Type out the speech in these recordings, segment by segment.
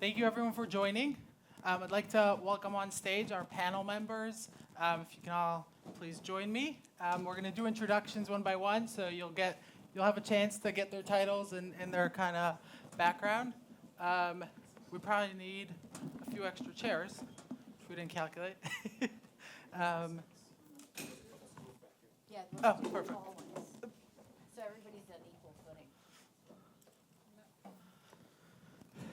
Thank you, everyone, for joining. I'd like to welcome on stage our panel members. If you can all please join me. We're going to do introductions one by one, so you'll have a chance to get their titles and their kind of background. We probably need a few extra chairs, which we didn't calculate. Yeah, Oh, let's do perfect. all ones. So everybody's on equal footing.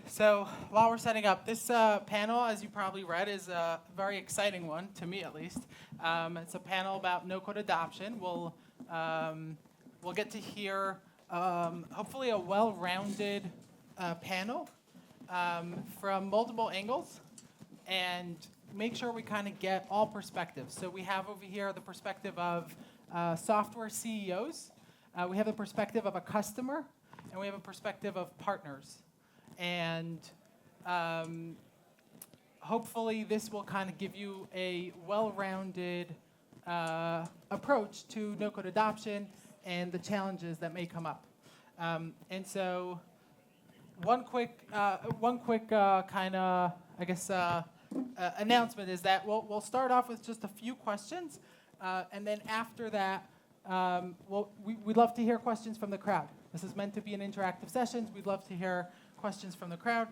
So while we're setting up, this panel, as you probably read, is a very exciting one, to me at least. It's a panel about no-code adoption. We'll get to hear, hopefully, a well-rounded panel from multiple angles and make sure we kind of get all perspectives. So we have over here the perspective of software CEOs. We have the perspective of a customer, and we have a perspective of partners. And hopefully this will kind of give you a well-rounded approach to no-code adoption and the challenges that may come up. And so one quick kind of, I guess, announcement is that we'll start off with just a few questions, and then after that, we'd love to hear questions from the crowd. This is meant to be an interactive session. We'd love to hear questions from the crowd.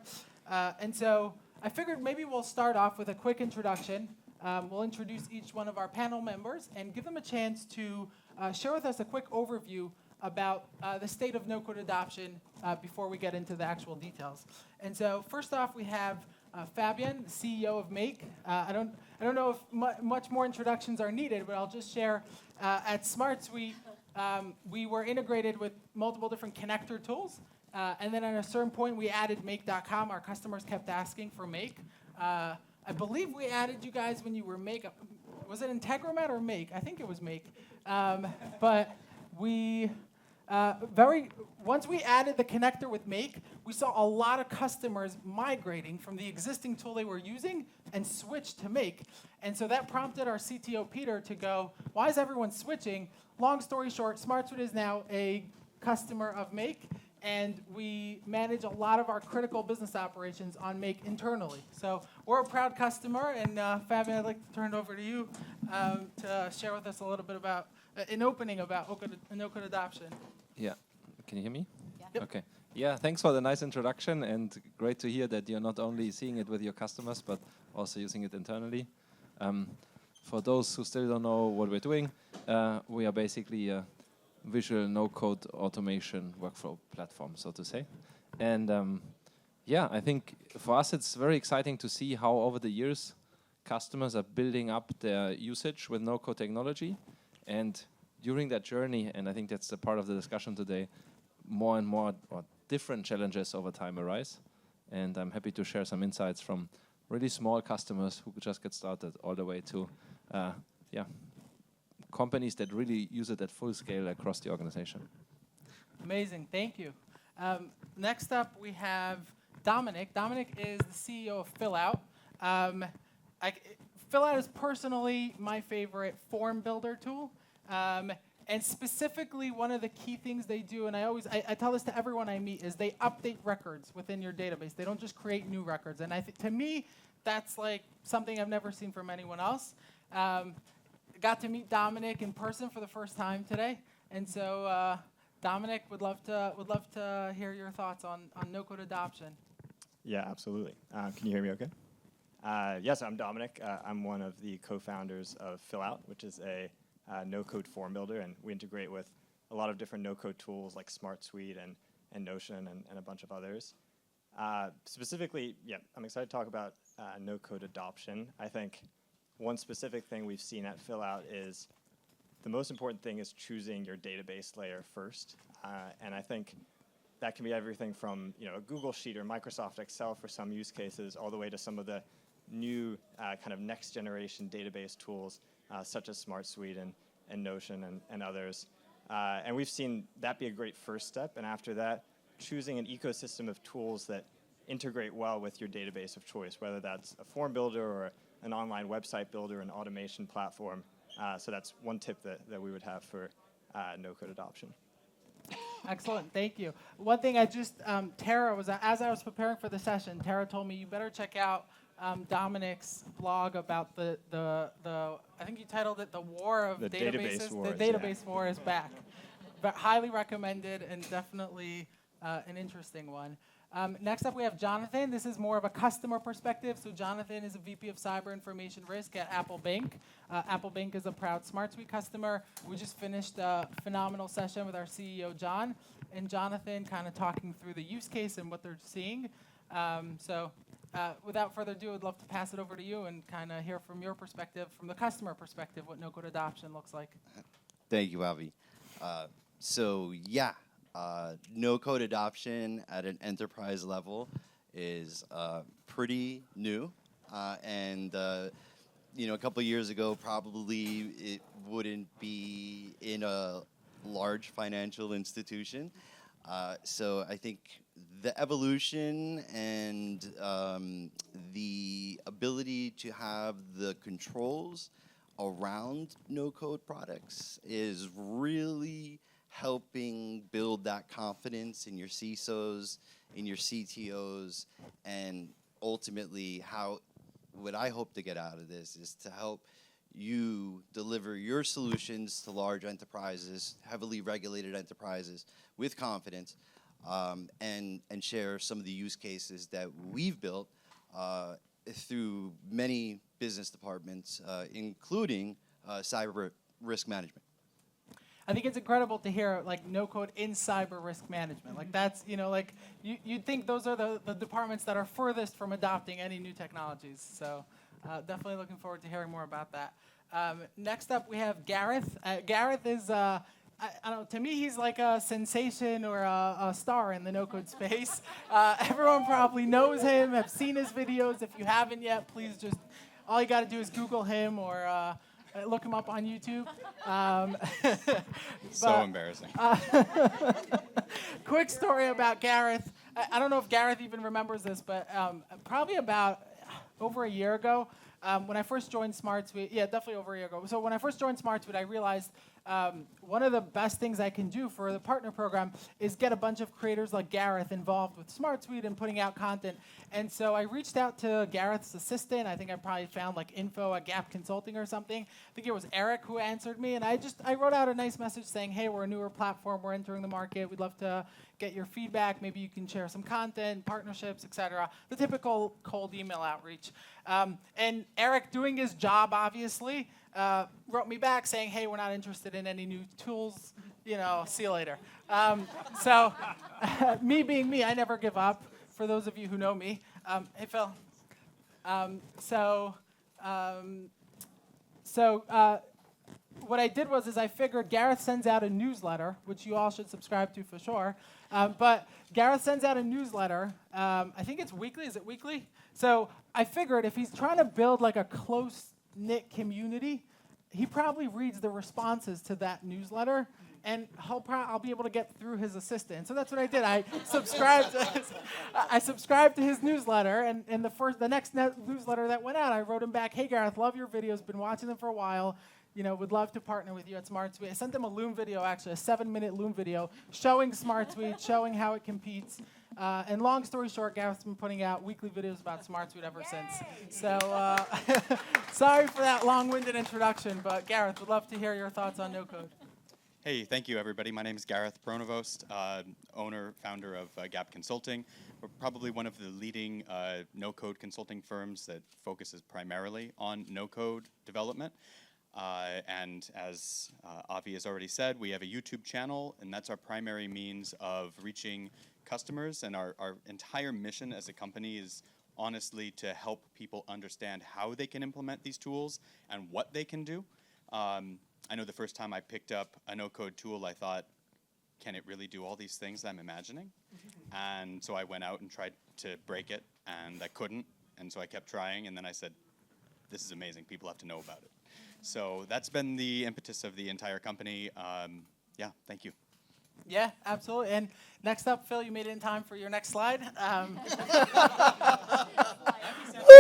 And so I figured maybe we'll start off with a quick introduction. We'll introduce each one of our panel members and give them a chance to share with us a quick overview about the state of no-code adoption before we get into the actual details. And so first off, we have Fabian, the CEO of Make. I don't know if much more introductions are needed, but I'll just share at SmartSuite, we were integrated with multiple different connector tools. And then at a certain point, we added Make.com. Our customers kept asking for Make. I believe we added you guys when you were Make. Was it Integromat or Make? I think it was Make. But we once we added the connector with Make, we saw a lot of customers migrating from the existing tool they were using and switch to Make. And so that prompted our CTO, Peter, to go, why is everyone switching? Long story short, SmartSuite is now a customer of Make, and we manage a lot of our critical business operations on Make internally. So we're a proud customer, and Fabian, I'd like to turn it over to you to share with us a little bit about an opening about no-code adoption. Yeah. Can you hear me? Yeah. Yep. Okay. Yeah, thanks for the nice introduction, and great to hear that you're not only seeing it with your customers, but also using it internally. For those who still don't know what we're doing, we are basically a visual no-code automation workflow platform, so to say. And yeah, I think for us it's very exciting to see how over the years customers are building up their usage with no-code technology. And during that journey, and I think that's the part of the discussion today, more and more different challenges over time arise. And I'm happy to share some insights from really small customers who just get started all the way to companies that really use it at full scale across the organization. Amazing, thank you. Next up, we have Dominic. Dominic is the CEO of FillOut. FillOut is personally my favorite form builder tool. And specifically, one of the key things they do, and I tell this to everyone I meet, is they update records within your database. They don't just create new records. And to me, that's like something I've never seen from anyone else. Got to meet Dominic in person for the first time today, and so Dominic, would love to hear your thoughts on no-code adoption. Yeah, absolutely. Can you hear me okay? Yes, I'm Dominic. I'm one of the co-founders of FillOut, which is a no-code form builder, and we integrate with a lot of different no-code tools like SmartSuite and Notion and a bunch of others. Specifically, yeah, I'm excited to talk about no-code adoption. I think one specific thing we've seen at FillOut is the most important thing is choosing your database layer first. And I think that can be everything from a Google Sheet or Microsoft Excel for some use cases, all the way to some of the new kind of next generation database tools such as SmartSuite and Notion and others. And we've seen that be a great first step. And after that, choosing an ecosystem of tools that integrate well with your database of choice, whether that's a form builder or an online website builder, an automation platform. So that's one tip that we would have for no-code adoption. Excellent, thank you. One thing I just, Tara was, as I was preparing for the session, Tara told me you better check out Dominic's blog about the I think you titled it "The War of The Databases." database wars, The database war is back. But highly recommended and definitely an interesting one. Next up, we have Jonathan. This is more of a customer perspective. So Jonathan is a VP of Cyber Information Risk at Apple Bank. Apple Bank is a proud SmartSuite customer. We just finished a phenomenal session with our CEO, John, and Jonathan kind of talking through the use case and what they're seeing. Without further ado, I'd love to pass it over to you and kind of hear from your perspective, from the customer perspective, what no-code adoption looks like. Thank you, Avi. No-code adoption at an enterprise level is pretty new, and a couple of years ago, probably it wouldn't be in a large financial institution. So I think the evolution and the ability to have the controls around no-code products is really helping build that confidence in your CISOs, in your CTOs, and ultimately what I hope to get out of this is to help you deliver your solutions to large enterprises, heavily regulated enterprises with confidence, and share some of the use cases that we've built through many business departments, including cyber risk management. I think it's incredible to hear like no code in cyber risk management. Like that's, you'd think those are the departments that are furthest from adopting any new technologies. So definitely looking forward to hearing more about that. Next up we have Gareth. Gareth is, I don't know, to me he's like a sensation or a star in the no-code space. Everyone probably knows him, have seen his videos. If you haven't yet, please just, all you gotta do is Google him or look him up on YouTube. So embarrassing. Quick story about Gareth. I don't know if Gareth even remembers this, but probably about over a year ago, when I first joined SmartSuite, yeah, definitely over a year ago. So when I first joined SmartSuite, I realized one of the best things I can do for the partner program is get a bunch of creators like Gareth involved with SmartSuite and putting out content. And so I reached out to Gareth's assistant. I think I probably found like info at Gap Consulting or something. I think it was Eric who answered me. And I wrote out a nice message saying, hey, we're a newer platform. We're entering the market. We'd love to get your feedback. Maybe you can share some content, partnerships, et cetera. The typical cold email outreach. And Eric, doing his job, obviously, wrote me back saying, hey, we're not interested in any new tools, see you later. Me being me, I never give up, for those of you who know me. Hey, Phil. What I did was I figured Gareth sends out a newsletter, which you all should subscribe to for sure. But Gareth sends out a newsletter. I think it's weekly. Is it weekly? So I figured if he's trying to build like a close-knit community, he probably reads the responses to that newsletter, and I'll be able to get through his assistant. So that's what I did. I subscribed to his newsletter, and the next newsletter that went out, I wrote him back, hey, Gareth, love your videos, been watching them for a while. Would love to partner with you at SmartSuite. I sent them a Loom video, actually, a 7-minute Loom video, showing SmartSuite, showing how it competes. And long story short, Gareth's been putting out weekly videos about SmartSuite ever since. So sorry for that long-winded introduction, but Gareth, would love to hear your thoughts on no-code. Hey, thank you, everybody. My name is Gareth Pronovost, owner, founder of Gap Consulting. We're probably one of the leading no-code consulting firms that focuses primarily on no-code development. And as Avi has already said, we have a YouTube channel, and that's our primary means of reaching customers. And our entire mission as a company is honestly to help people understand how they can implement these tools and what they can do. I know the first time I picked up a no-code tool, I thought, can it really do all these things I'm imagining? And so I went out and tried to break it, and I couldn't. And so I kept trying, and then I said, this is amazing. People have to know about it. So that's been the impetus of the entire company. Yeah, thank you. Yeah, absolutely. And next up, Phil, you made it in time for your next slide. Woo!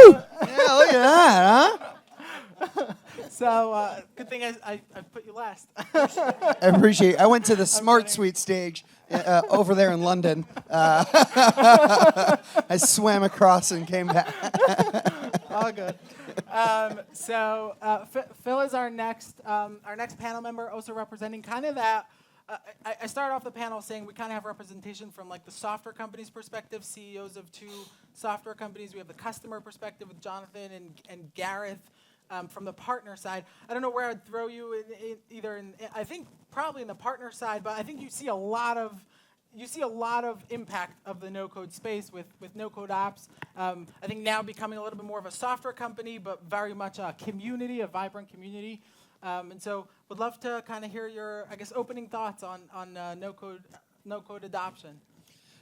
Yeah, look at that, huh? So good thing I put you last. I appreciate it. I went to the SmartSuite stage over there in London. I swam across and came back. All good. Phil is our next panel member, also representing kind of that. I started off the panel saying we kind of have representation from like the software company's perspective, CEOs of 2 software companies. We have the customer perspective with Jonathan and Gareth from the partner side. I don't know where I'd throw you I think probably in the partner side, but I think you see a lot of impact of the no-code space with no-code ops. I think now becoming a little bit more of a software company, but very much a community, a vibrant community. And so would love to kind of hear your, I guess, opening thoughts on no-code adoption.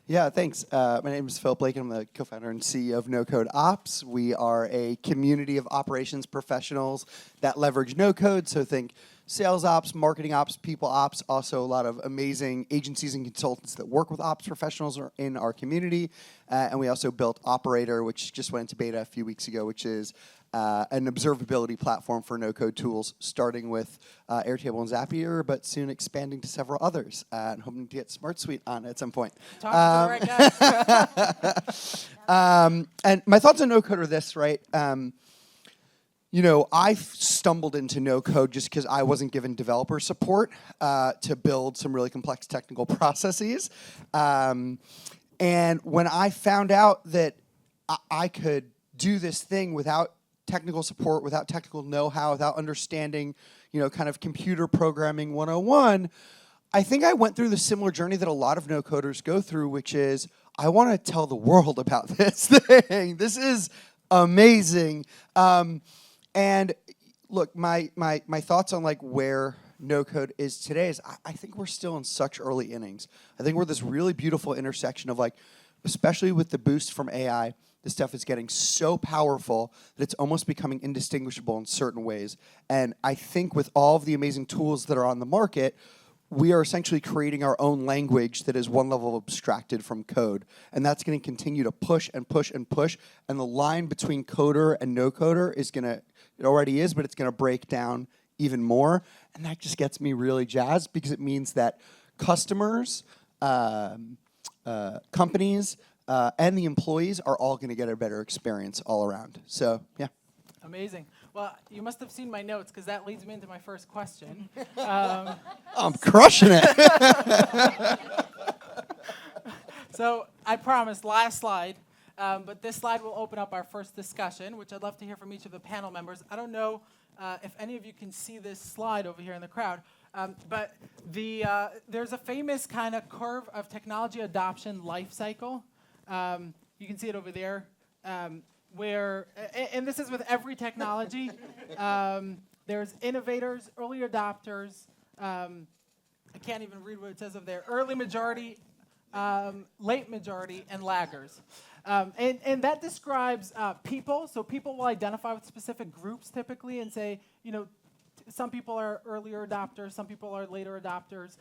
Yeah, thanks. My name is Phil Blake. I'm the co-founder and CEO of NoCode Ops. We are a community of operations professionals that leverage no-code. So think sales ops, marketing ops, people ops, also a lot of amazing agencies and consultants that work with ops professionals in our community. And we also built Operator, which just went into beta a few weeks ago, which is an observability platform for no-code tools, starting with Airtable and Zapier, but soon expanding to several others, and hoping to get SmartSuite on at some point. Talking to the right guy. And my thoughts on no-code are this, right? I stumbled into no-code just because I wasn't given developer support to build some really complex technical processes. And when I found out that I could do this thing without technical support, without technical know-how, without understanding, kind of computer programming 101, I think I went through the similar journey that a lot of no-coders go through, which is, I want to tell the world about this thing. This is amazing. And look, my thoughts on like where no-code is today is I think we're still in such early innings. I think we're this really beautiful intersection of like, especially with the boost from AI, this stuff is getting so powerful that it's almost becoming indistinguishable in certain ways. And I think with all of the amazing tools that are on the market, we are essentially creating our own language that is one level abstracted from code. And that's going to continue to push and push and push. And the line between coder and no coder is going to, it already is, but it's going to break down even more. And that just gets me really jazzed because it means that customers, companies, and the employees are all going to get a better experience all around. So, yeah. Amazing. Well, you must have seen my notes because that leads me into my first question. I'm crushing it. So I promised, last slide, but this slide will open up our first discussion, which I'd love to hear from each of the panel members. I don't know if any of you can see this slide over here in the crowd, but there's a famous kind of curve of technology adoption life cycle. You can see it over there, where, and this is with every technology, there's innovators, early adopters, I can't even read what it says over there, early majority, late majority, and laggers. And that describes people, so people will identify with specific groups typically and say, some people are earlier adopters, some people are later adopters.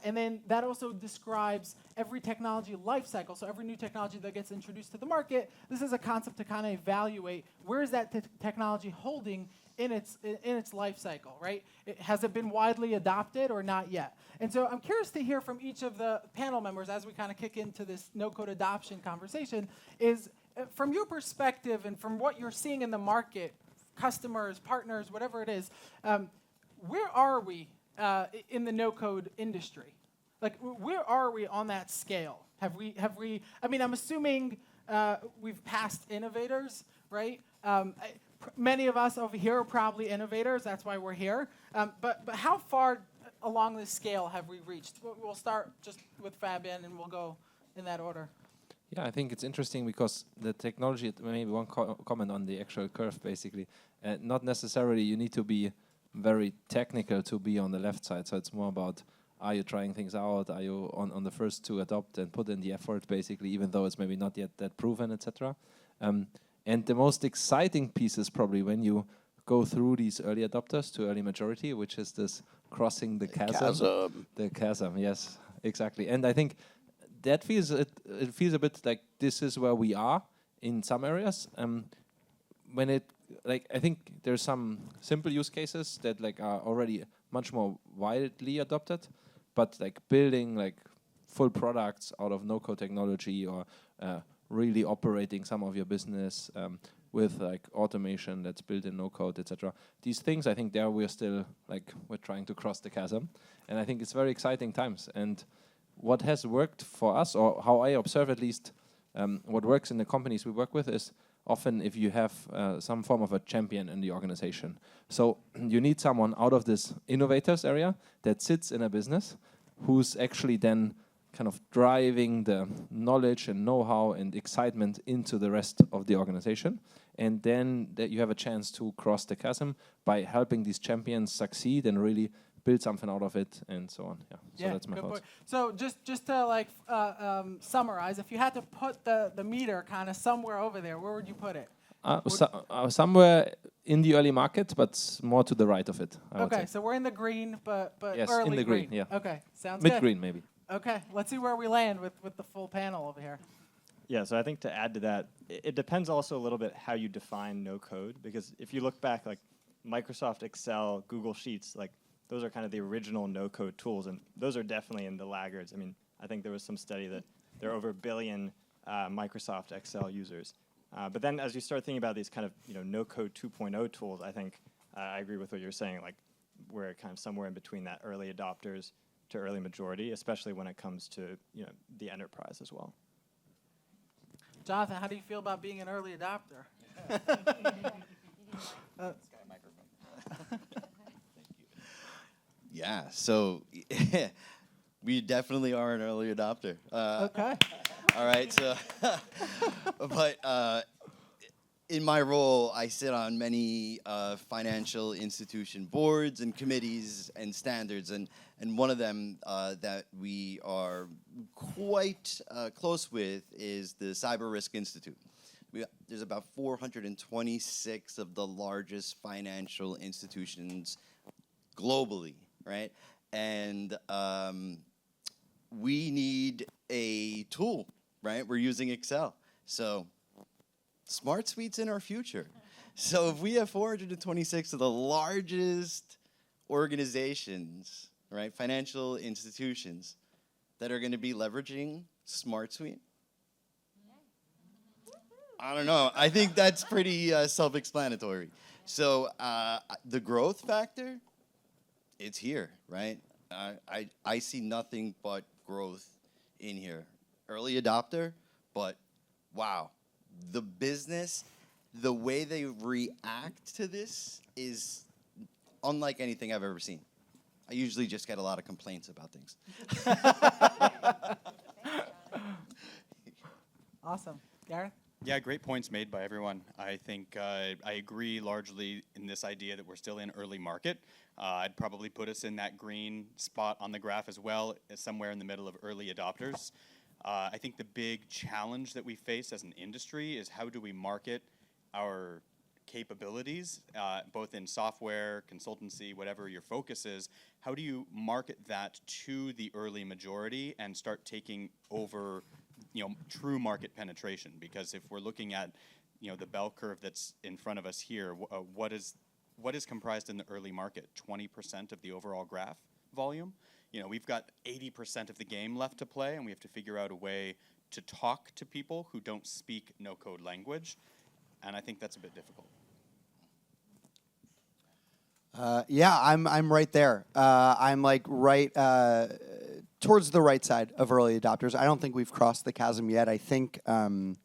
And then that also describes every technology life cycle. So every new technology that gets introduced to the market, this is a concept to kind of evaluate where is that technology holding in its life cycle, right? Has it been widely adopted or not yet? And so I'm curious to hear from each of the panel members as we kind of kick into this no-code adoption conversation is, from your perspective and from what you're seeing in the market, customers, partners, whatever it is, where are we in the no-code industry? Like, where are we on that scale? Have we? I mean, I'm assuming we've passed innovators, right? Many of us over here are probably innovators. That's why we're here. But how far along this scale have we reached? We'll start just with Fabian, and we'll go in that order. Yeah, I think it's interesting because the technology, maybe one comment on the actual curve, basically. Not necessarily you need to be very technical to be on the left side. So it's more about, are you trying things out? Are you on the first to adopt and put in the effort, basically, even though it's maybe not yet that proven, etc. And the most exciting piece is probably when you go through these early adopters to early majority, which is this crossing the chasm. The chasm, yes, exactly. And I think that feels it feels a bit like this is where we are in some areas. When it I think there's some simple use cases that are already much more widely adopted, but building full products out of no-code technology, or really operating some of your business with like automation that's built in no-code, etc. These things, I think, there we're still we're trying to cross the chasm, and I think it's very exciting times. And what has worked for us, or how I observe at least, what works in the companies we work with is often if you have some form of a champion in the organization. So you need someone out of this innovators area that sits in a business who's actually then kind of driving the knowledge and know-how and excitement into the rest of the organization. And then that you have a chance to cross the chasm by helping these champions succeed and really build something out of it, and so on. Yeah, so that's my good thoughts. point. So just to summarize, if you had to put the meter kind of somewhere over there, where would you put it? Somewhere in the early market, but more to the right of it, I would Okay, say. so we're in the green, but Yes, early in the green, yeah. Okay, sounds good. Mid-green, maybe. Okay, let's see where we land with the full panel over here. Yeah, so I think to add to that, it depends also a little bit how you define no code, because if you look back, like Microsoft Excel, Google Sheets, like those are kind of the original no code tools, and those are definitely in the laggards. I mean, I think there was some study that there are over 1 billion Microsoft Excel users. But then as you start thinking about these kind of no code 2.0 tools, I think I agree with what you're saying, like we're kind of somewhere in between that early adopters to early majority, especially when it comes to the enterprise as well. Jonathan, how do you feel about being an early adopter? Yeah, so we definitely are an early adopter. Okay. All right, so, but in my role, I sit on many financial institution boards and committees and standards, and one of them that we are quite close with is the Cyber Risk Institute. There's about 426 of the largest financial institutions globally, right? And we need a tool, right? We're using Excel. So SmartSuite's in our future. So if we have 426 of the largest organizations, right, financial institutions that are going to be leveraging SmartSuite, I don't know. I think that's pretty self-explanatory. So the growth factor, it's here, right? I see nothing but growth in here. Early adopter, but wow. The business, the way they react to this is unlike anything I've ever seen. I usually just get a lot of complaints about things. Awesome. Gareth? Yeah, great points made by everyone. I think I agree largely in this idea that we're still in early market. I'd probably put us in that green spot on the graph as well, as somewhere in the middle of early adopters. I think the big challenge that we face as an industry is how do we market our capabilities, both in software, consultancy, whatever your focus is. How do you market that to the early majority and start taking over true market penetration? Because if we're looking at the bell curve that's in front of us here, what is comprised in the early market? 20% of the overall graph volume. We've got 80% of the game left to play, and we have to figure out a way to talk to people who don't speak no-code language, and I think that's a bit difficult. Yeah, I'm right there. I'm like right towards the right side of early adopters. I don't think we've crossed the chasm yet. I think, I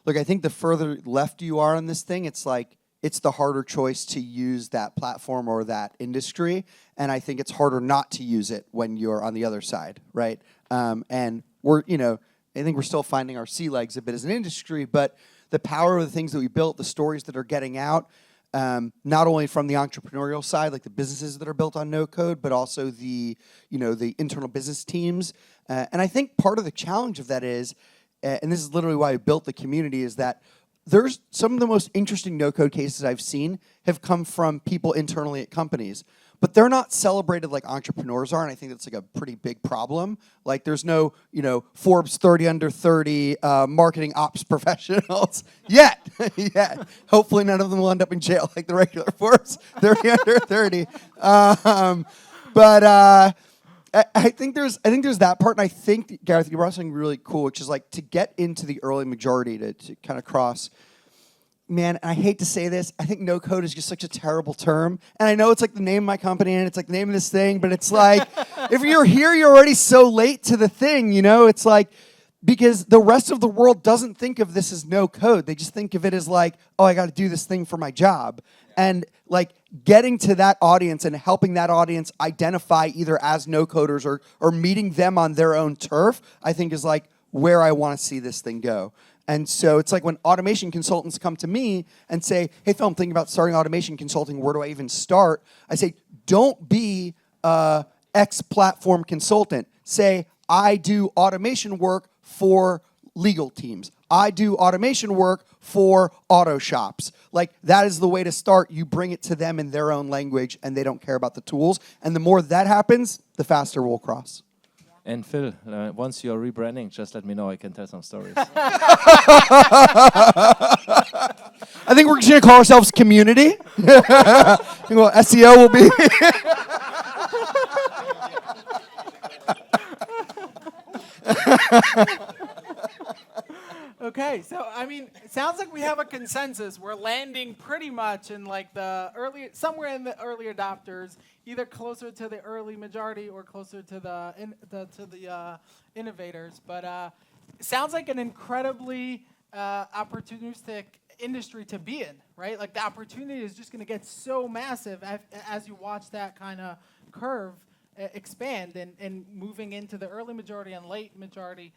think the further left you are on this thing, it's the harder choice to use that platform or that industry, and I think it's harder not to use it when you're on the other side, right? And we're, I think we're still finding our sea legs a bit as an industry, but the power of the things that we built, the stories that are getting out, not only from the entrepreneurial side, like the businesses that are built on no code, but also the internal business teams. And I think part of the challenge of that is, and this is literally why I built the community, is that there's some of the most interesting no-code cases I've seen have come from people internally at companies. But they're not celebrated like entrepreneurs are, and I think that's like a pretty big problem. Like there's no, Forbes 30 under 30 marketing ops professionals yet. Yet. Hopefully none of them will end up in jail like the regular Forbes 30 under 30. I think there's that part, and I think, Gareth, you brought something really cool, which is like to get into the early majority to kind of cross. Man, and I hate to say this, I think no code is just such a terrible term. And I know it's like the name of my company and it's like the name of this thing, but it's like, if you're here, you're already so late to the thing, you know? It's like, because the rest of the world doesn't think of this as no code. They just think of it as like, oh, I got to do this thing for my job. And like getting to that audience and helping that audience identify either as no coders or meeting them on their own turf, I think is like where I want to see this thing go. And so it's like when automation consultants come to me and say, hey, Phil, I'm thinking about starting automation consulting. Where do I even start? I say, don't be a X platform consultant. Say, I do automation work for legal teams. I do automation work for auto shops. Like, that is the way to start. You bring it to them in their own language, and they don't care about the tools. And the more that happens, the faster we'll cross. And Phil, once you're rebranding, just let me know. I can tell some stories. I think we're just going to call ourselves Community. Well, SEO will be. Okay, so I mean, it sounds like we have a consensus. We're landing pretty much in like somewhere in the early adopters, either closer to the early majority or closer to the innovators. But it sounds like an incredibly opportunistic industry to be in, right? Like the opportunity is just going to get so massive as you watch that kind of curve expand and moving into the early majority and late majority.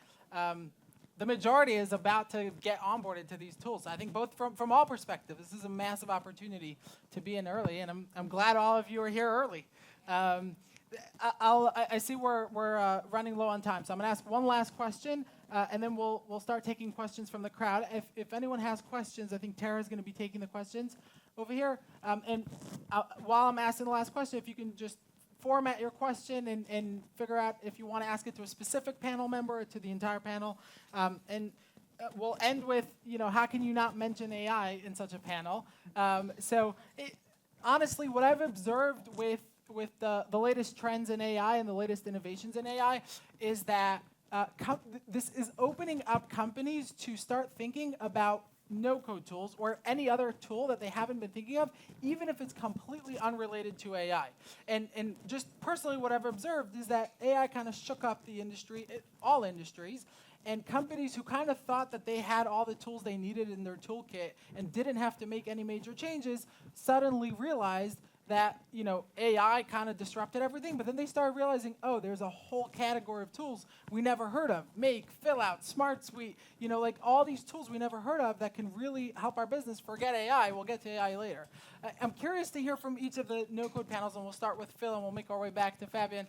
The majority is about to get onboarded to these tools. I think both from all perspectives, this is a massive opportunity to be in early, and I'm glad all of you are here early. I see we're running low on time, so I'm going to ask one last question, and then we'll start taking questions from the crowd. If anyone has questions, I think Tara's going to be taking the questions over here. And while I'm asking the last question, if you can just format your question and figure out if you want to ask it to a specific panel member or to the entire panel. And we'll end with, how can you not mention AI in such a panel? Honestly, what I've observed with the latest trends in AI and the latest innovations in AI is that this is opening up companies to start thinking about no-code tools or any other tool that they haven't been thinking of, even if it's completely unrelated to AI. And just personally, what I've observed is that AI kind of shook up the industry, all industries, and companies who kind of thought that they had all the tools they needed in their toolkit and didn't have to make any major changes suddenly realized that AI kind of disrupted everything, but then they started realizing, oh, there's a whole category of tools we never heard of. Make, fill out, SmartSuite, like all these tools we never heard of that can really help our business. Forget AI, we'll get to AI later. I'm curious to hear from each of the no-code panels, and we'll start with Phil, and we'll make our way back to Fabian.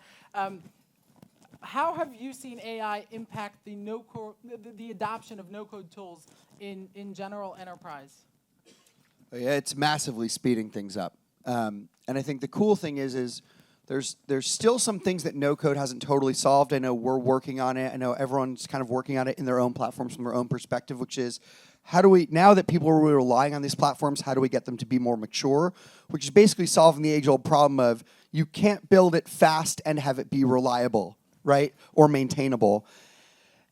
How have you seen AI impact the no-code, the adoption of no-code tools in general enterprise? Yeah, it's massively speeding things up. And I think the cool thing is there's still some things that no-code hasn't totally solved. I know we're working on it. I know everyone's kind of working on it in their own platforms from their own perspective, which is how do we, now that people are really relying on these platforms, how do we get them to be more mature? Which is basically solving the age-old problem of you can't build it fast and have it be reliable, right, or maintainable.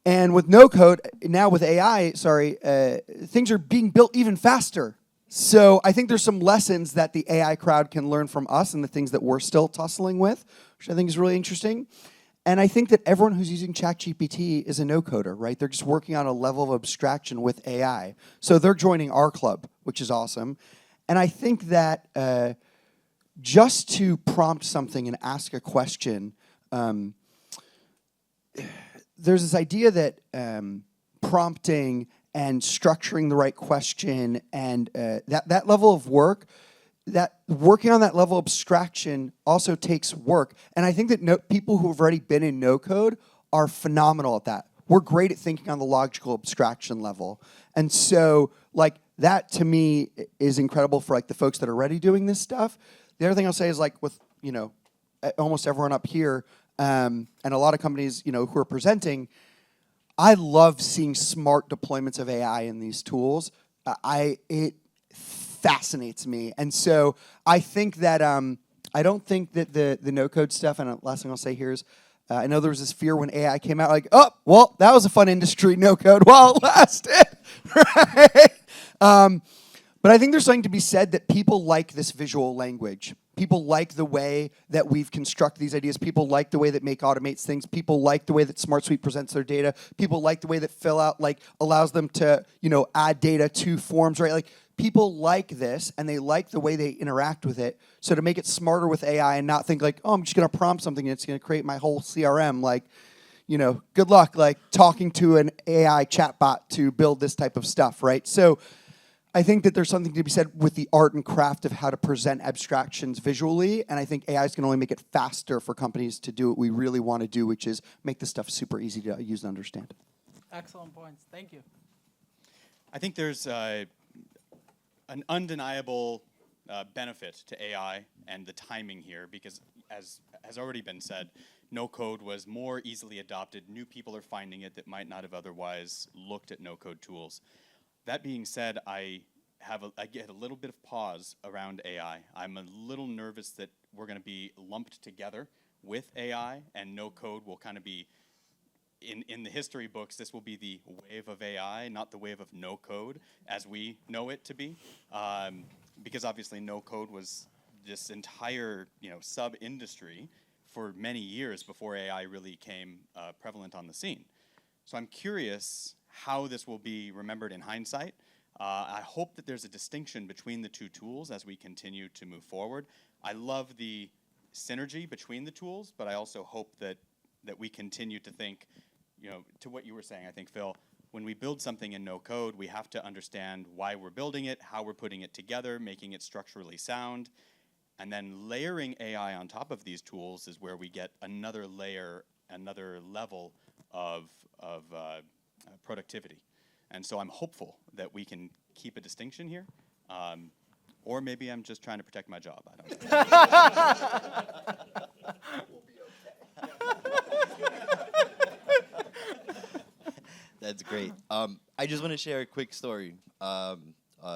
And with no-code, now with AI, things are being built even faster. So I think there's some lessons that the AI crowd can learn from us and the things that we're still tussling with, which I think is really interesting. And I think that everyone who's using ChatGPT is a no-coder, right? They're just working on a level of abstraction with AI. So they're joining our club, which is awesome. And I think that just to prompt something and ask a question, there's this idea that prompting and structuring the right question and that level of work, that working on that level of abstraction also takes work. And I think that people who have already been in no-code are phenomenal at that. We're great at thinking on the logical abstraction level. And so like that to me is incredible for like the folks that are already doing this stuff. The other thing I'll say is like with, almost everyone up here and a lot of companies, who are presenting, I love seeing smart deployments of AI in these tools. It fascinates me. And so I think that, I don't think that the no-code stuff, and the last thing I'll say here is, I know there was this fear when AI came out, like, oh, well, that was a fun industry, no code, while it lasted, right? But I think there's something to be said that people like this visual language. People like the way that we've constructed these ideas. People like the way that Make automates things. People like the way that SmartSuite presents their data. People like the way that Fill Out allows them to, add data to forms, right? Like people like this and they like the way they interact with it. So to make it smarter with AI and not think like, oh, I'm just gonna prompt something and it's gonna create my whole CRM, good luck talking to an AI chatbot to build this type of stuff, right? So I think that there's something to be said with the art and craft of how to present abstractions visually, and I think AI is going to only make it faster for companies to do what we really want to do, which is make this stuff super easy to use and understand. Excellent points. Thank you. I think there's an undeniable benefit to AI and the timing here, because as has already been said, no-code was more easily adopted. New people are finding it that might not have otherwise looked at no-code tools. That being said, I get a little bit of pause around AI. I'm a little nervous that we're going to be lumped together with AI, and no code will kind of be, in the history books, this will be the wave of AI, not the wave of no code as we know it to be. Because obviously no code was this entire sub-industry for many years before AI really came prevalent on the scene. So I'm curious how this will be remembered in hindsight. I hope that there's a distinction between the two tools as we continue to move forward. I love the synergy between the tools, but I also hope that we continue to think, to what you were saying, I think, Phil, when we build something in no code, we have to understand why we're building it, how we're putting it together, making it structurally sound, and then layering AI on top of these tools is where we get another layer, another level of productivity. And so I'm hopeful that we can keep a distinction here. Or maybe I'm just trying to protect my job. I don't know. That's great. I just want to share a quick story.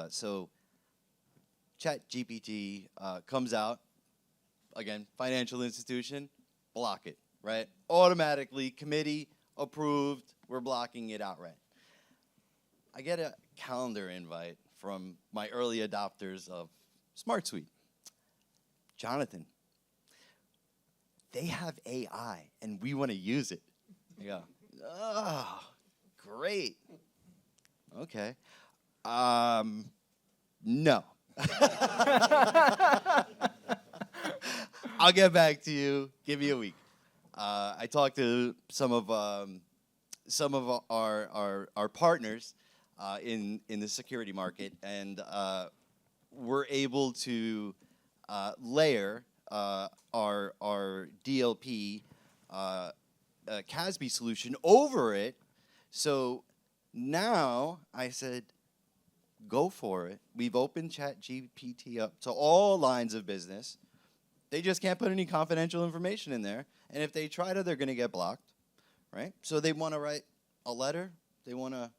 So ChatGPT comes out, again, financial institution, block it, right? Automatically, committee, approved, we're blocking it outright. I get a calendar invite from my early adopters of SmartSuite. Jonathan, they have AI and we want to use it. I go, oh, great. Okay. No. I'll get back to you. Give me a week. I talked to some of our partners in the security market, and we're able to layer our DLP CASB solution over it. So now I said, go for it. We've opened ChatGPT up to all lines of business. They just can't put any confidential information in there. And if they try to, they're going to get blocked, right? So they want to write a letter. They want to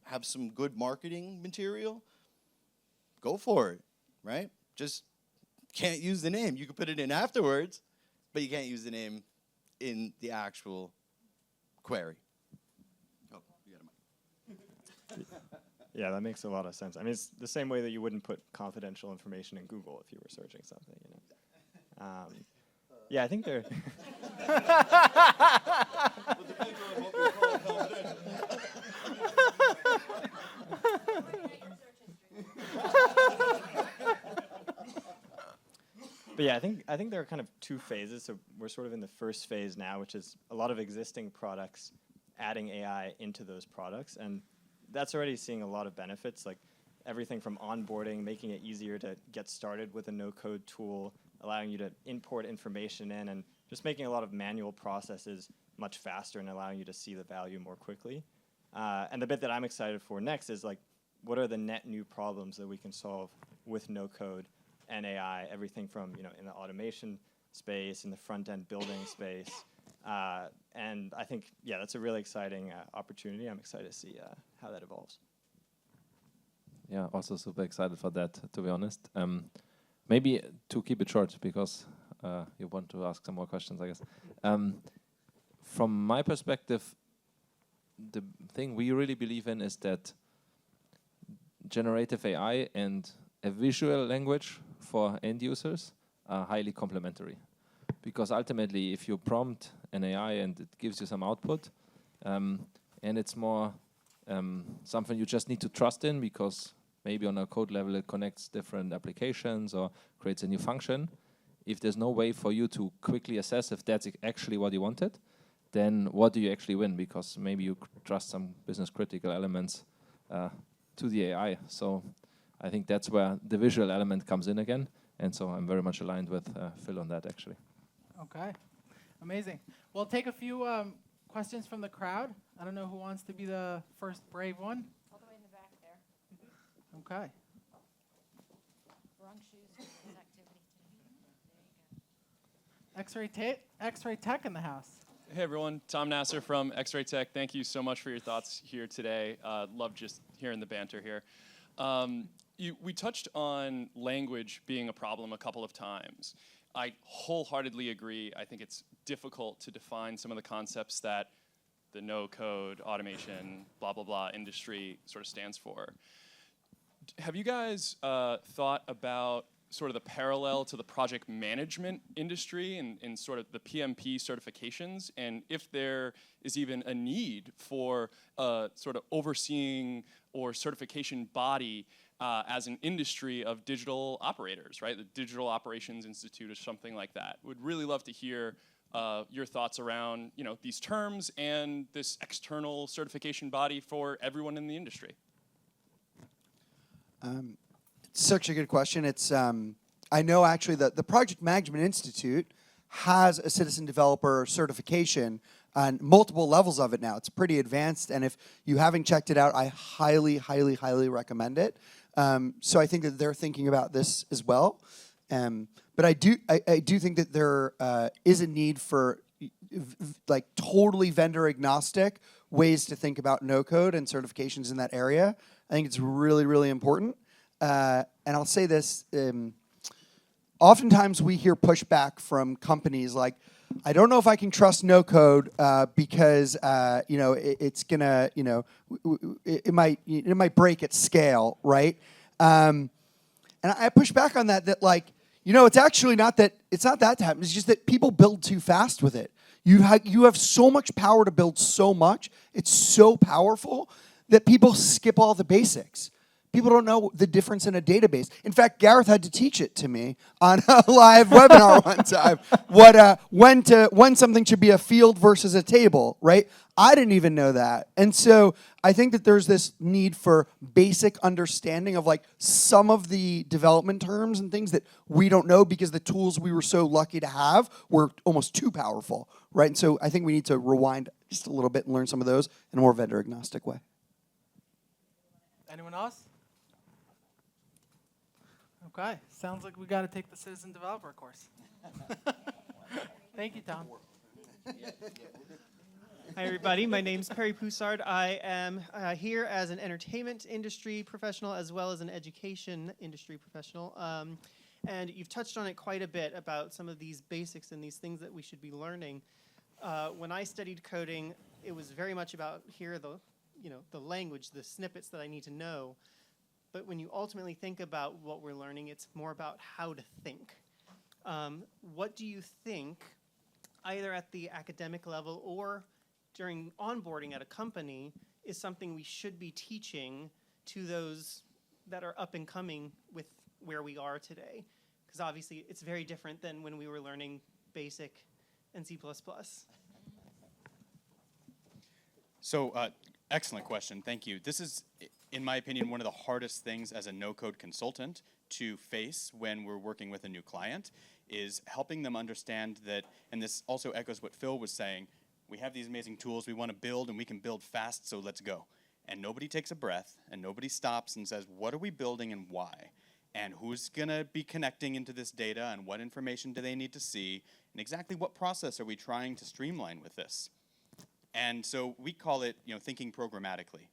have some good marketing material. Go for it, right? Just can't use the name. You can put it in afterwards, but you can't use the name in the actual query. Oh, you got a mic. Yeah, that makes a lot of sense. I mean, it's the same way that you wouldn't put confidential information in Google if you were searching something, Yeah, I think they're... But yeah, I think there are kind of two phases. So we're sort of in the first phase now, which is a lot of existing products adding AI into those products. And that's already seeing a lot of benefits, like everything from onboarding, making it easier to get started with a no-code tool, allowing you to import information in, and just making a lot of manual processes much faster and allowing you to see the value more quickly. And the bit that I'm excited for next is what are the net new problems that we can solve with no-code and AI, everything from in the automation space, in the front-end building space. And I think, that's a really exciting opportunity. I'm excited to see how that evolves. Yeah, also super excited for that, to be honest. Maybe to keep it short, because you want to ask some more questions, I guess. from my perspective, the thing we really believe in is that generative AI and a visual language for end users are highly complementary. Because ultimately, if you prompt an AI and it gives you some output, and it's more something you just need to trust in because maybe on a code level it connects different applications or creates a new function. If there's no way for you to quickly assess if that's actually what you wanted, then what do you actually win? Because maybe you trust some business critical elements to the AI. So I think that's where the visual element comes in again. And so I'm very much aligned with Phil on that, actually. Okay, amazing. We'll take a few questions from the crowd. I don't know who wants to be the first brave one. All the way in the back there. Okay. Wrong shoes for this activity. There you go. X-Ray Tech in the house. Hey everyone, Tom Nasser from X-Ray Tech. Thank you so much for your thoughts here today. Love just hearing the banter here. We touched on language being a problem a couple of times. I wholeheartedly agree. I think it's difficult to define some of the concepts that the no-code, automation, blah, blah, blah industry sort of stands for. Have you guys thought about sort of the parallel to the project management industry and sort of the PMP certifications, and if there is even a need for a sort of overseeing or certification body as an industry of digital operators, right? The Digital Operations Institute or something like that. Would really love to hear your thoughts around, you know, these terms and this external certification body for everyone in the industry. Such a good question. It's I know actually that the Project Management Institute has a citizen developer certification on multiple levels of it now. It's pretty advanced, and if you haven't checked it out, I highly, highly, highly recommend it. So I think that they're thinking about this as well. But I do think that there is a need for like totally vendor agnostic ways to think about no code and certifications in that area. I think it's really, really important. And I'll say this, oftentimes we hear pushback from companies like, I don't know if I can trust no code because you know it's gonna, you know, it might break at scale, right? And I push back on that like, you know, it's actually not that, it's not that to happen. It's just that people build too fast with it. You have so much power to build so much. It's so powerful that people skip all the basics. People don't know the difference in a database. In fact, Gareth had to teach it to me on a live webinar one time. When something should be a field versus a table, right? I didn't even know that. And so I think that there's this need for basic understanding of like some of the development terms and things that we don't know because the tools we were so lucky to have were almost too powerful, right? And so I think we need to rewind just a little bit and learn some of those in a more vendor agnostic way. Anyone else? Okay, sounds like we got to take the citizen developer course. Thank you, Tom. Hi, everybody. My name's Perry Poussard. I am here as an entertainment industry professional as well as an education industry professional. And you've touched on it quite a bit about some of these basics and these things that we should be learning. When I studied coding, it was very much about the language, the snippets that I need to know. But when you ultimately think about what we're learning, it's more about how to think. What do you think, either at the academic level or during onboarding at a company, is something we should be teaching to those that are up and coming with where we are today? Because obviously it's very different than when we were learning BASIC and C++. So, excellent question. Thank you. This is, in my opinion, one of the hardest things as a no-code consultant to face when we're working with a new client is helping them understand that, and this also echoes what Phil was saying, we have these amazing tools we want to build and we can build fast, so let's go. And nobody takes a breath and nobody stops and says, what are we building and why? And who's going to be connecting into this data and what information do they need to see? And exactly what process are we trying to streamline with this? And so we call it, thinking programmatically.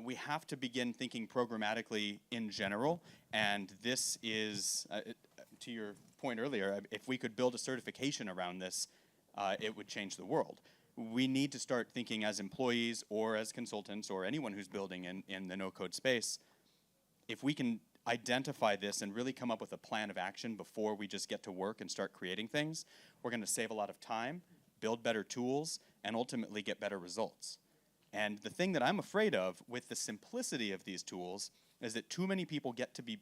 We have to begin thinking programmatically in general, and this is, to your point earlier, if we could build a certification around this, it would change the world. we need to start thinking as employees or as consultants or anyone who's building in the no-code space, if we can identify this and really come up with a plan of action before we just get to work and start creating things, we're going to save a lot of time, build better tools, and ultimately get better results. And the thing that I'm afraid of with the simplicity of these tools is that too many people get to be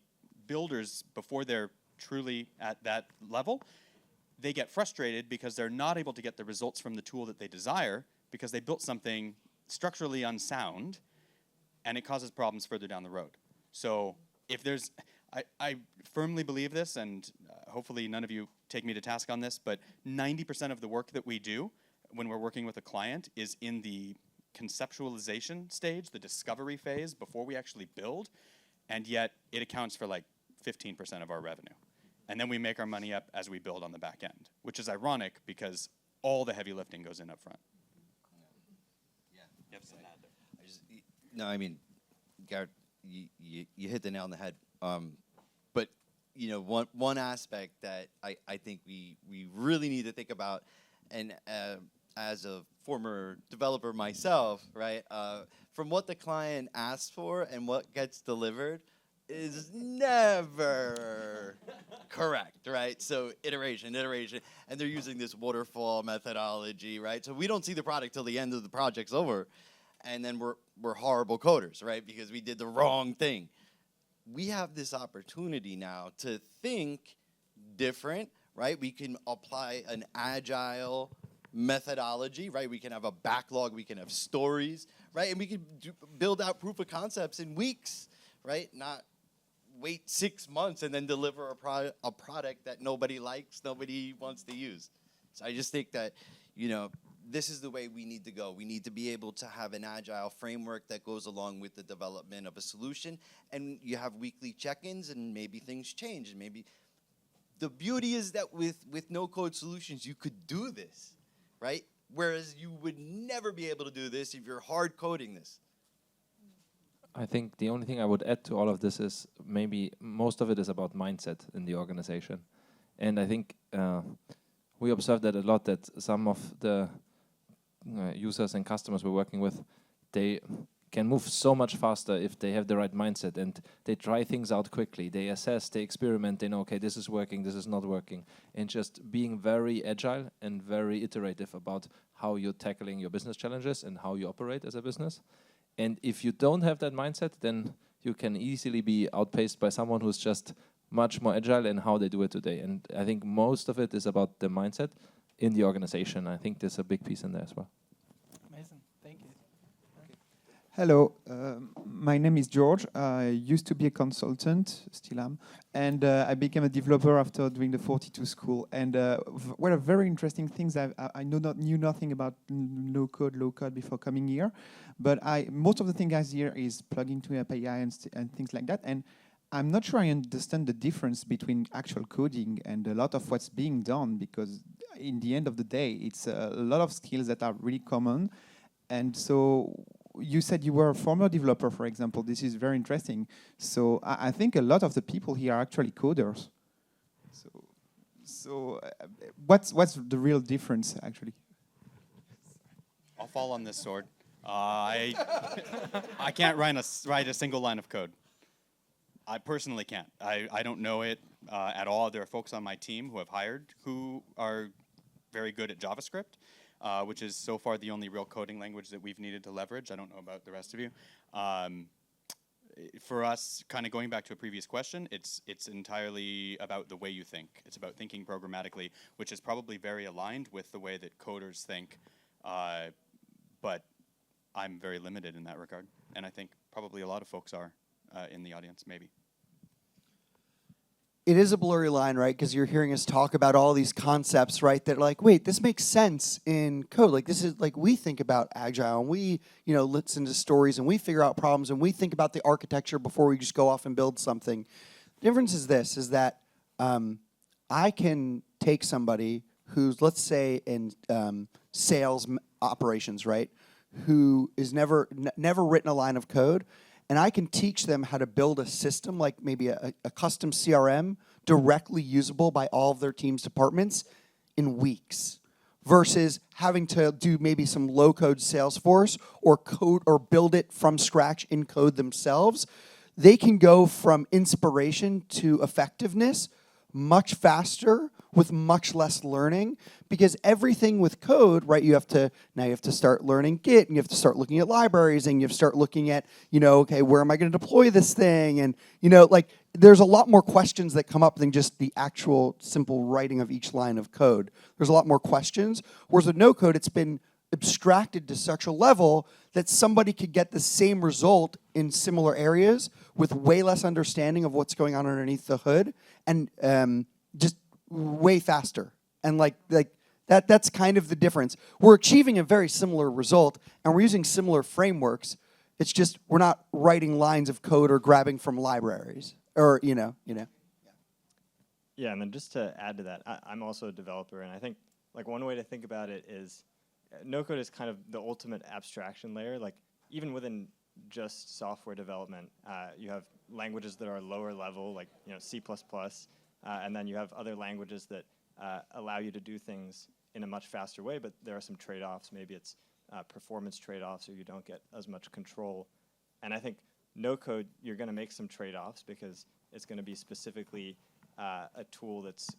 builders before they're truly at that level. They get frustrated because they're not able to get the results from the tool that they desire because they built something structurally unsound, and it causes problems further down the road. So if there's, I firmly believe this, and hopefully none of you take me to task on this, but 90% of the work that we do when we're working with a client is in the conceptualization stage, the discovery phase, before we actually build, and yet it accounts for like 15% of our revenue. And then we make our money up as we build on the back end, which is ironic because all the heavy lifting goes in up front. No, I mean, Garrett, you hit the nail on the head. But you know, one aspect that I think we really need to think about, and as a former developer myself, right, from what the client asks for and what gets delivered is never correct, right? So iteration, and they're using this waterfall methodology, right? So we don't see the product till the end of the project's over, and then we're horrible coders, right? Because we did the wrong thing. We have this opportunity now to think different, right? We can apply an agile methodology, right? We can have a backlog, we can have stories, right? And we can build out proof of concepts in weeks, right? Not wait 6 months and then deliver a product that nobody likes, nobody wants to use. So I just think that, you know, this is the way we need to go. We need to be able to have an agile framework that goes along with the development of a solution, and you have weekly check-ins, and maybe things change, and maybe the beauty is that with no-code solutions, you could do this, right? Whereas you would never be able to do this if you're hard coding this. I think the only thing I would add to all of this is maybe most of it is about mindset in the organization. And I think we observed that a lot, that some of the users and customers we're working with, they can move so much faster if they have the right mindset, and they try things out quickly. They assess, they experiment, they know, okay, this is working, this is not working. And just being very agile and very iterative about how you're tackling your business challenges and how you operate as a business. And if you don't have that mindset, then you can easily be outpaced by someone who's just much more agile in how they do it today. And I think most of it is about the mindset in the organization. I think there's a big piece in there as well. Amazing. Thank you. Hello, my name is George. I used to be a consultant, still am, and I became a developer after doing the 42 school. And what are very interesting things, I knew nothing about low code before coming here, but most of the thing I hear is plugging to API and things like that. And I'm not sure I understand the difference between actual coding and a lot of what's being done, because in the end of the day, it's a lot of skills that are really common. And so you said you were a former developer, for example. This is very interesting. So I think a lot of the people here are actually coders. So what's the real difference, actually? I'll fall on this sword. I can't write a single line of code. I personally can't. I don't know it at all. There are folks on my team who have hired who are very good at JavaScript, which is so far the only real coding language that we've needed to leverage. I don't know about the rest of you. For us, kind of going back to a previous question, it's entirely about the way you think. It's about thinking programmatically, which is probably very aligned with the way that coders think. But I'm very limited in that regard, and I think probably a lot of folks are in the audience, maybe. It is a blurry line, right? Because you're hearing us talk about all these concepts, right? That like, wait, this makes sense in code. Like this is like we think about agile, and we, listen to stories, and we figure out problems, and we think about the architecture before we just go off and build something. The difference is this: is that I can take somebody who's, let's say, in sales operations, right, who is never written a line of code. And I can teach them how to build a system, like maybe a custom CRM, directly usable by all of their team's departments in weeks. versus having to do maybe some low-code Salesforce or code or build it from scratch in code themselves. They can go from inspiration to effectiveness much faster with much less learning, because everything with code, right, you have to start learning Git, and you have to start looking at libraries, and you have to start looking at, okay, where am I going to deploy this thing? And, like, there's a lot more questions that come up than just the actual simple writing of each line of code. There's a lot more questions, whereas with no code, it's been abstracted to such a level that somebody could get the same result in similar areas with way less understanding of what's going on underneath the hood, and just way faster. And like that's kind of the difference. We're achieving a very similar result, and we're using similar frameworks. It's just we're not writing lines of code or grabbing from libraries, or Yeah, and then just to add to that, I'm also a developer, and I think like one way to think about it is no-code is kind of the ultimate abstraction layer. Like even within just software development, you have languages that are lower level, like C++, and then you have other languages that allow you to do things in a much faster way, but there are some trade-offs. Maybe it's performance trade-offs, or you don't get as much control. And I think no-code, you're going to make some trade-offs because it's going to be specifically a tool that's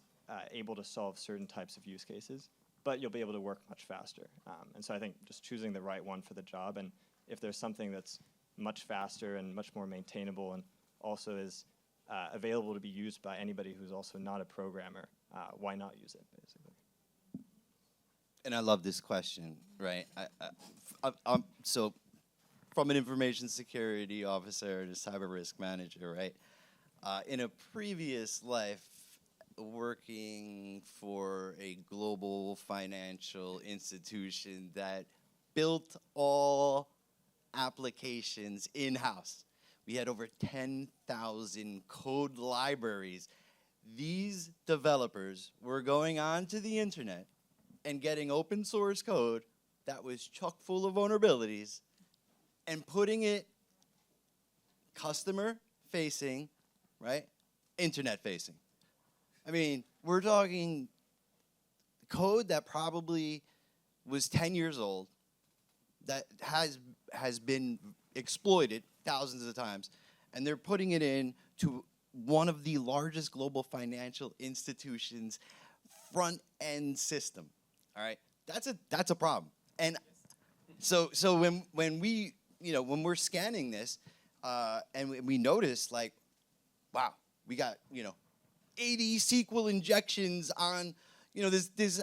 able to solve certain types of use cases, but you'll be able to work much faster. And so I think just choosing the right one for the job, and if there's something that's much faster and much more maintainable and also is available to be used by anybody who's also not a programmer, why not use it, basically? And I love this question, right? So from an information security officer to cyber risk manager, right? In a previous life, working for a global financial institution that built all applications in-house. We had over 10,000 code libraries. These developers were going onto the internet and getting open source code that was chock full of vulnerabilities and putting it customer facing, right? Internet facing. I mean, we're talking code that probably was 10 years old, that has been exploited thousands of times, and they're putting it in to one of the largest global financial institutions' front-end system. All right, that's a problem. And so when we when we're scanning this, and we notice like, wow, we got 80 SQL injections on this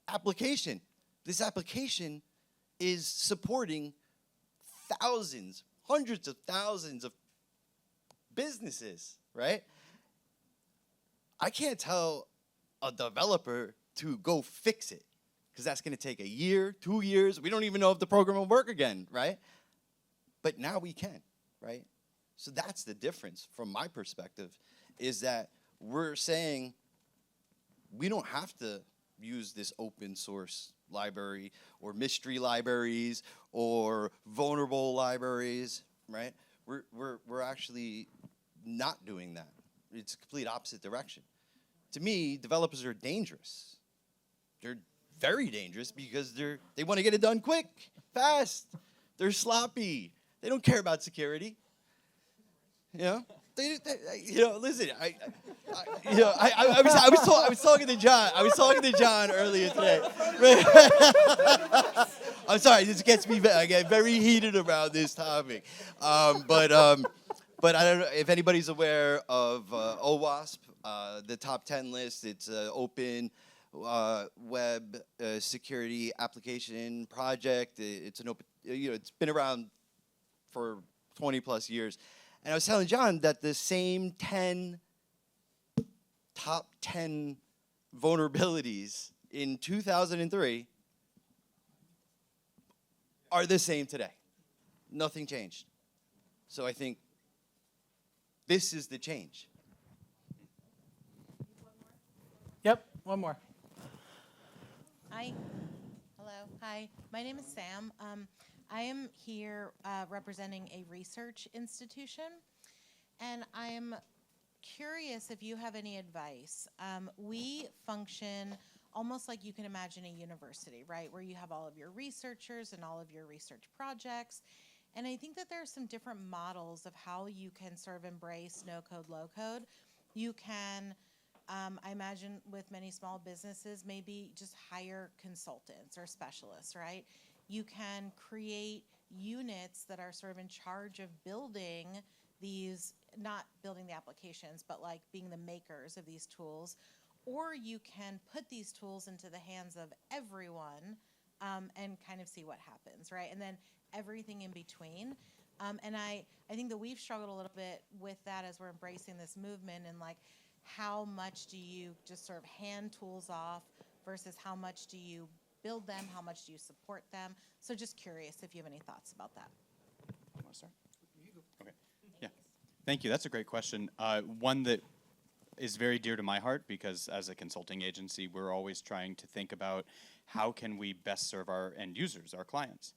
application. This application is supporting thousands, hundreds of thousands of businesses, right? I can't tell a developer to go fix it because that's going to take a year, 2 years. We don't even know if the program will work again, right? But now we can, right? So that's the difference from my perspective, is that we're saying we don't have to use this open source library or mystery libraries or vulnerable libraries, right? We're actually not doing that. It's a complete opposite direction. To me, developers are dangerous. They're very dangerous because they want to get it done quick, fast. They're sloppy. They don't care about security. Listen. I was talking to John. I was talking to John earlier today. I'm sorry. This gets me. I get very heated around this topic. But I don't know if anybody's aware of OWASP, the top 10 list. It's an open web security application project. It's an open. It's been around for 20 plus years. And I was telling John that the same top 10 vulnerabilities in 2003 are the same today. Nothing changed. So I think this is the change. Yep, one more. Hi. Hello. Hi. My name is Sam. I am here representing a research institution, and I'm curious if you have any advice. We function almost like you can imagine a university, right, where you have all of your researchers and all of your research projects. And I think that there are some different models of how you can sort of embrace no-code, low-code. You can, I imagine with many small businesses, maybe just hire consultants or specialists, right? You can create units that are sort of in charge of building these, not building the applications, but like being the makers of these tools. Or you can put these tools into the hands of everyone and kind of see what happens, right? And then everything in between. And I think that we've struggled a little bit with that as we're embracing this movement, and like how much do you just sort of hand tools off versus how much do you build them, how much do you support them? So just curious if you have any thoughts about that. You want to start? Okay. Yeah. Thank you. That's a great question. One that is very dear to my heart, because as a consulting agency, we're always trying to think about how can we best serve our end users, our clients.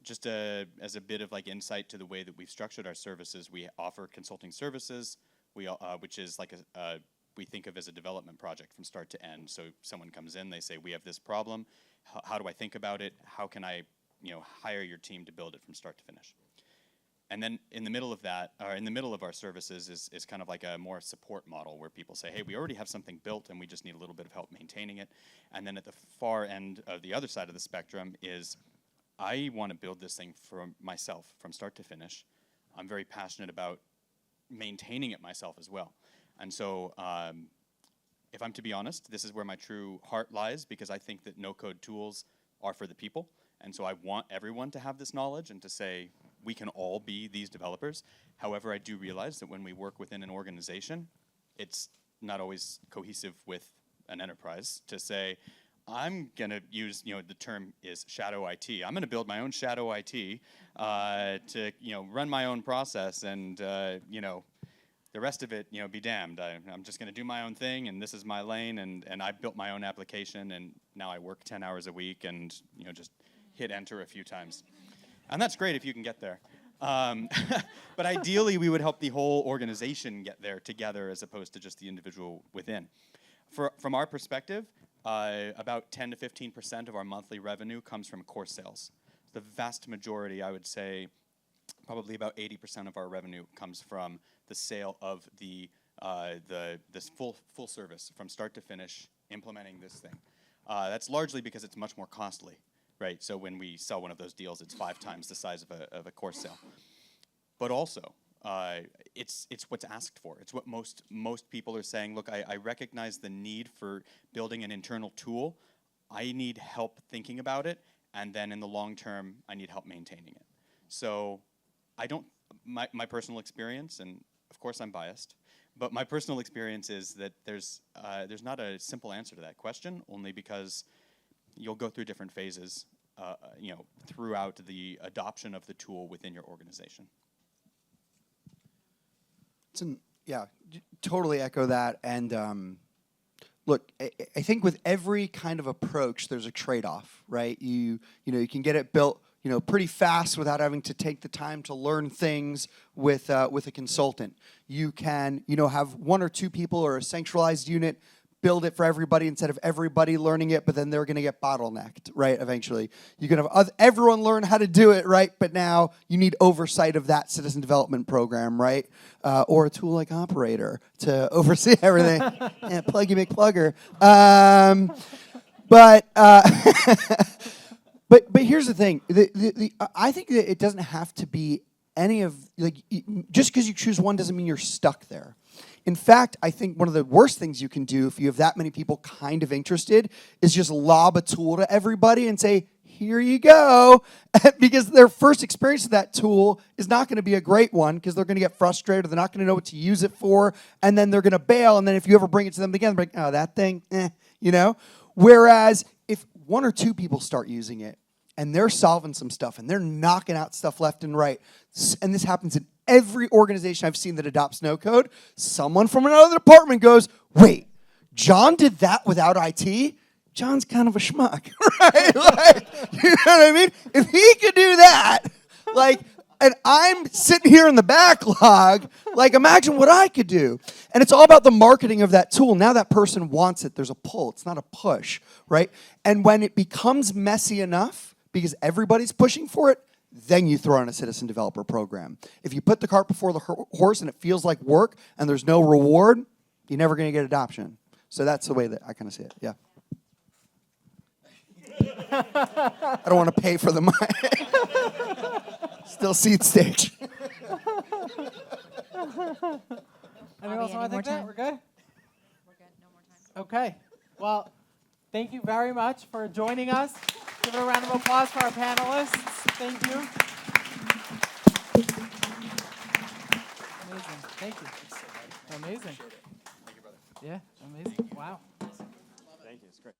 Just as a bit of like insight to the way that we've structured our services, we offer consulting services, which is like we think of as a development project from start to end. So someone comes in, they say, we have this problem. How do I think about it? How can I, hire your team to build it from start to finish? And then in the middle of that, or in the middle of our services is kind of like a more support model where people say, hey, we already have something built and we just need a little bit of help maintaining it. And then at the far end of the other side of the spectrum is, I want to build this thing for myself from start to finish. I'm very passionate about maintaining it myself as well. And so if I'm to be honest, this is where my true heart lies, because I think that no-code tools are for the people. And so I want everyone to have this knowledge and to say, we can all be these developers. However, I do realize that when we work within an organization, it's not always cohesive with an enterprise to say, I'm going to use, the term is shadow IT. I'm going to build my own shadow IT to, run my own process and, the rest of it, be damned. I'm just going to do my own thing, and this is my lane, and I built my own application, and now I work 10 hours a week and, just hit enter a few times. And that's great if you can get there. But ideally, we would help the whole organization get there together as opposed to just the individual within. From our perspective, about 10 to 15% of our monthly revenue comes from course sales. The vast majority, I would say, probably about 80% of our revenue comes from the sale of this full service from start to finish, implementing this thing. That's largely because it's much more costly, right? So when we sell one of those deals, it's 5 times the size of a course sale. But also, it's what's asked for. It's what most people are saying. Look, I recognize the need for building an internal tool. I need help thinking about it, and then in the long term, I need help maintaining it. So my personal experience, and of course I'm biased, but my personal experience is that there's not a simple answer to that question, only because you'll go through different phases, throughout the adoption of the tool within your organization. Totally echo that. And look, I think with every kind of approach, there's a trade-off, right? You can get it built, pretty fast without having to take the time to learn things with a consultant. You can, have 1 or 2 people or a centralized unit build it for everybody instead of everybody learning it, but then they're going to get bottlenecked, right, eventually. You can have everyone learn how to do it, right, but now you need oversight of that citizen development program, right, or a tool like Operator to oversee everything. Yeah, pluggy McPlugger. But here's the thing. I think that it doesn't have to be any of, just because you choose one doesn't mean you're stuck there. In fact, I think one of the worst things you can do if you have that many people kind of interested is just lob a tool to everybody and say, here you go, because their first experience with that tool is not going to be a great one because they're going to get frustrated, they're not going to know what to use it for, and then they're going to bail, and then if you ever bring it to them again, they're like, oh, that thing, Whereas if 1 or 2 people start using it, and they're solving some stuff, and they're knocking out stuff left and right, and this happens in every organization I've seen that adopts no-code, someone from another department goes, wait, John did that without IT? John's kind of a schmuck, right? You know what I mean? If he could do that, And I'm sitting here in the backlog, like, imagine what I could do. And it's all about the marketing of that tool. Now that person wants it. There's a pull. It's not a push, right? And when it becomes messy enough, because everybody's pushing for it, then you throw in a citizen developer program. If you put the cart before the horse and it feels like work and there's no reward, you're never going to get adoption. So that's the way that I kind of see it, yeah. I don't want to pay for the mic. Still seed stage. Anyone else want to take that? We're good? We're good. No more time. Okay. Well, thank you very much for joining us. Give it a round of applause for our panelists. Thank you. Amazing. Thank you. Amazing. Thank you, brother. Yeah, amazing. Wow. Thank you. It's great.